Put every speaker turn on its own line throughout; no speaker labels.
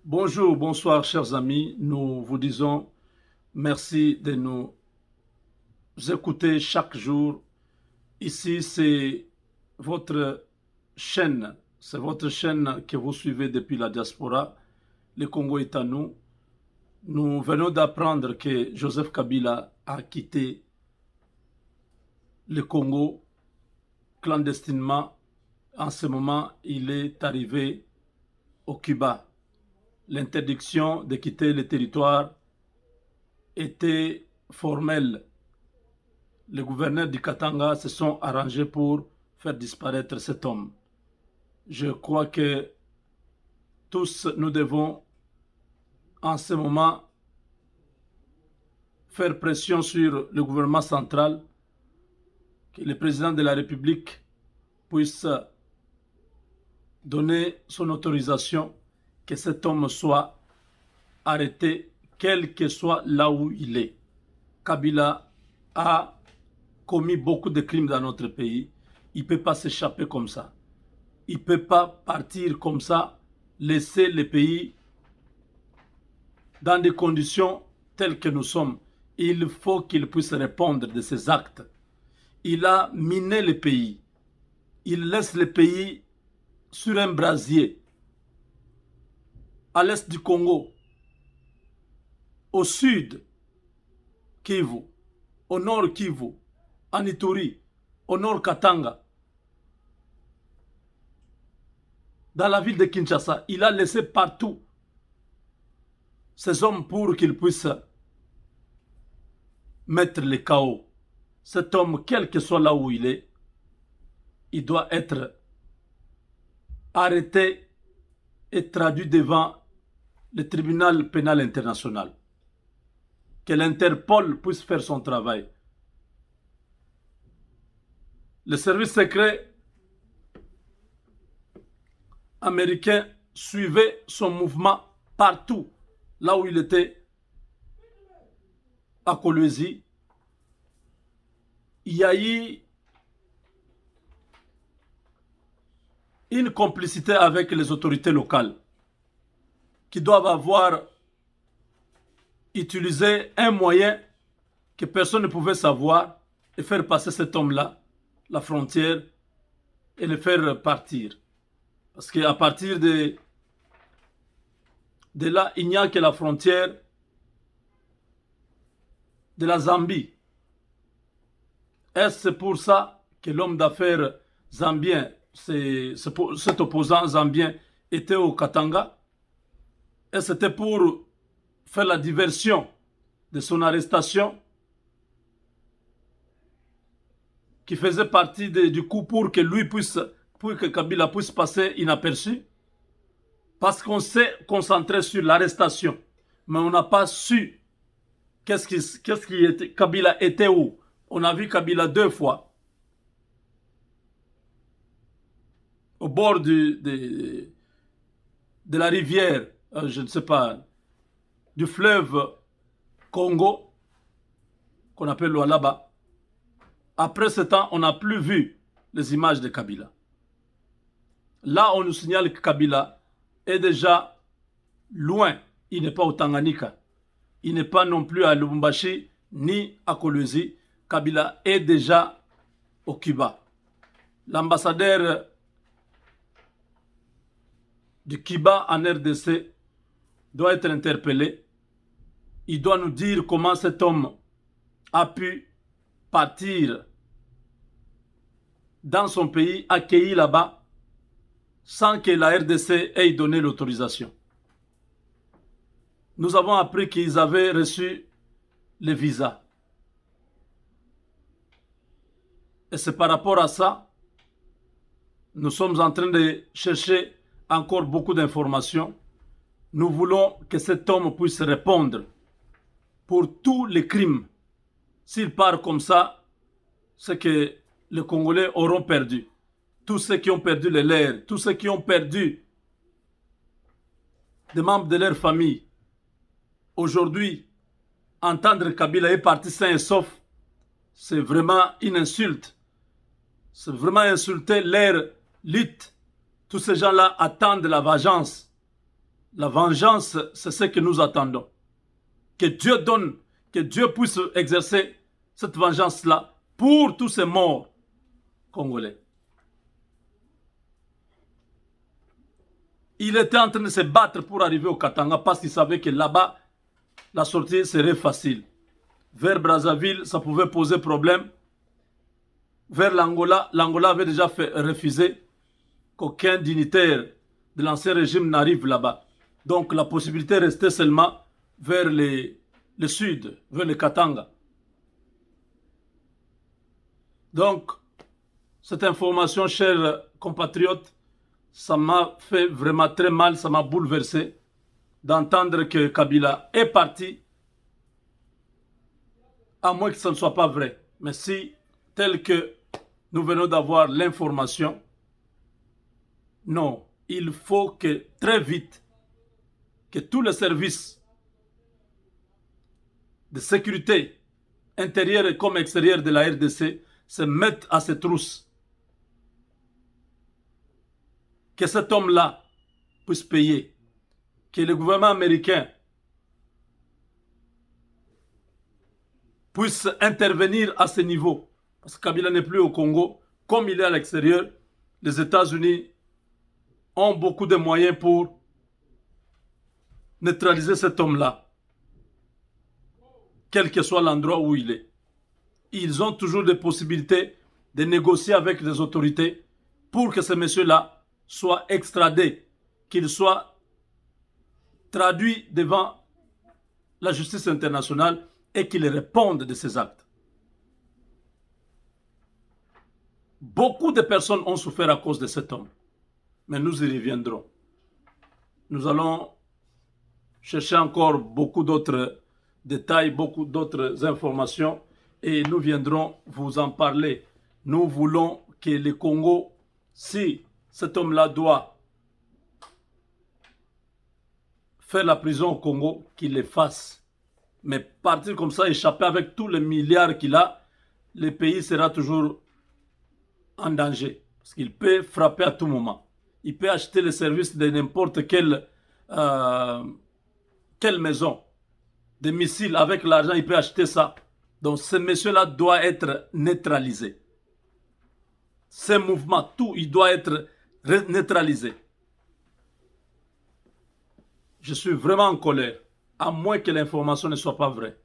Bonjour, bonsoir, chers amis. Nous vous disons merci de nous écouter chaque jour. Ici, c'est votre chaîne que vous suivez depuis la diaspora. Le Congo est à nous. Nous venons d'apprendre que Joseph Kabila a quitté le Congo clandestinement. En ce moment, il est arrivé au Cuba. L'interdiction de quitter le territoire était formelle. Les gouverneurs du Katanga se sont arrangés pour faire disparaître cet homme. Je crois que tous nous devons en ce moment faire pression sur le gouvernement central, que le président de la République puisse donner son autorisation, que cet homme soit arrêté, quel que soit là où il est. Kabila a commis beaucoup de crimes dans notre pays. Il ne peut pas s'échapper comme ça. Il ne peut pas partir comme ça, laisser le pays dans des conditions telles que nous sommes. Il faut qu'il puisse répondre de ses actes. Il a miné le pays. Il laisse le pays sur un brasier. À l'est du Congo, au sud, Kivu, au nord Kivu, en Ituri, au nord Katanga, dans la ville de Kinshasa. Il a laissé partout ces hommes pour qu'ils puissent mettre le chaos. Cet homme, quel que soit là où il est, il doit être arrêté et traduit devant le tribunal pénal international. Que l'Interpol puisse faire son travail. Le service secret américain suivait son mouvement partout, là où il était, à Kolwezi. Il y a eu une complicité avec les autorités locales qui doivent avoir utilisé un moyen que personne ne pouvait savoir et faire passer cet homme-là, la frontière, et le faire partir. Parce qu'à partir de là, il n'y a que la frontière de la Zambie. Est-ce pour ça que l'homme d'affaires zambien, cet opposant zambien, était au Katanga? Et c'était pour faire la diversion de son arrestation qui faisait partie du coup pour que lui puisse, pour que Kabila puisse passer inaperçu? Parce qu'on s'est concentré sur l'arrestation, mais on n'a pas su Kabila était où. On a vu Kabila 2 fois au bord de la rivière, je ne sais pas, du fleuve Congo, qu'on appelle Lualaba. Après ce temps, on n'a plus vu les images de Kabila. Là, on nous signale que Kabila est déjà loin. Il n'est pas au Tanganyika. Il n'est pas non plus à Lubumbashi ni à Kolwezi. Kabila est déjà au Cuba. L'ambassadeur du Cuba en RDC doit être interpellé. Il doit nous dire comment cet homme a pu partir dans son pays, accueilli là-bas, sans que la RDC ait donné l'autorisation. Nous avons appris qu'ils avaient reçu les visas. Et c'est par rapport à ça, nous sommes en train de chercher encore beaucoup d'informations. Nous voulons que cet homme puisse répondre pour tous les crimes. S'il part comme ça, c'est que les Congolais auront perdu. Tous ceux qui ont perdu les leurs, tous ceux qui ont perdu des membres de leur famille. Aujourd'hui, entendre Kabila est parti sain et sauf, c'est vraiment une insulte. C'est vraiment insulter leur lutte. Tous ces gens-là attendent la vengeance. La vengeance, c'est ce que nous attendons. Que Dieu donne, que Dieu puisse exercer cette vengeance-là pour tous ces morts congolais. Il était en train de se battre pour arriver au Katanga parce qu'il savait que là-bas, la sortie serait facile. Vers Brazzaville, ça pouvait poser problème. Vers l'Angola, l'Angola avait déjà refusé qu'aucun dignitaire de l'ancien régime n'arrive là-bas. Donc la possibilité restait seulement vers le sud, vers le Katanga. Donc, cette information, chers compatriotes, ça m'a fait vraiment très mal, ça m'a bouleversé d'entendre que Kabila est parti, à moins que ce ne soit pas vrai. Mais si, tel que nous venons d'avoir l'information, non, il faut que très vite, que tous les services de sécurité intérieure comme extérieure de la RDC se mettent à ses trousses. Que cet homme-là puisse payer. Que le gouvernement américain puisse intervenir à ce niveau. Parce que Kabila n'est plus au Congo. Comme il est à l'extérieur, les États-Unis ont beaucoup de moyens pour neutraliser cet homme-là. Quel que soit l'endroit où il est. Ils ont toujours des possibilités de négocier avec les autorités pour que ce monsieur-là soit extradé, qu'il soit traduit devant la justice internationale et qu'il réponde de ses actes. Beaucoup de personnes ont souffert à cause de cet homme, mais nous y reviendrons. Nous allons chercher encore beaucoup d'autres détails, beaucoup d'autres informations et nous viendrons vous en parler. Nous voulons que le Congo, si cet homme-là doit faire la prison au Congo, qu'il le fasse. Mais partir comme ça, échapper avec tous les milliards qu'il a, le pays sera toujours en danger. Parce qu'il peut frapper à tout moment. Il peut acheter les services de n'importe quelle maison. Des missiles, avec l'argent, il peut acheter ça. Donc ce monsieur-là doit être neutralisé. Ces mouvements, tout, il doit être neutralisé. Je suis vraiment en colère, à moins que l'information ne soit pas vraie.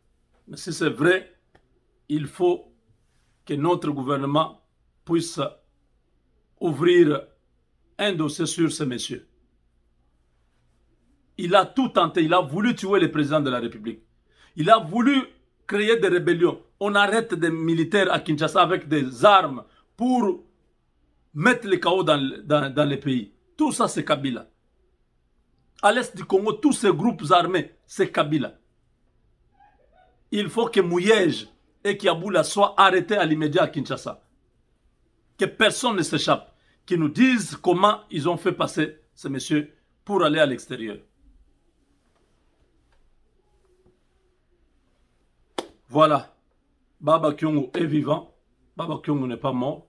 Mais si c'est vrai, il faut que notre gouvernement puisse ouvrir un dossier sur ce monsieur. Il a tout tenté, il a voulu tuer le président de la République. Il a voulu créer des rébellions. On arrête des militaires à Kinshasa avec des armes pour mettre le chaos dans le pays. Tout ça, c'est Kabila. À l'est du Congo, tous ces groupes armés, c'est Kabila. Il faut que Mouyej et Kiaboula soient arrêtés à l'immédiat à Kinshasa. Que personne ne s'échappe. Qu'ils nous disent comment ils ont fait passer ce monsieur pour aller à l'extérieur. Voilà. Baba Kyungu est vivant. Baba Kyungu n'est pas mort.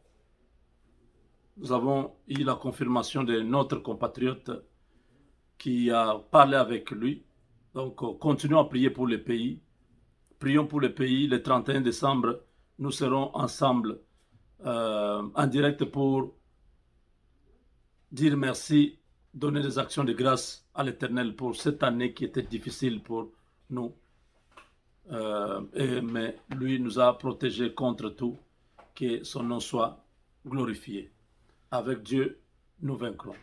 Nous avons eu la confirmation de notre compatriote qui a parlé avec lui. Donc, continuons à prier pour le pays. Prions pour le pays. Le 31 décembre, nous serons ensemble en direct pour dire merci, donner des actions de grâce à l'Éternel pour cette année qui était difficile pour nous. Mais lui nous a protégés contre tout. Que son nom soit glorifié. Avec Dieu, nous vaincrons.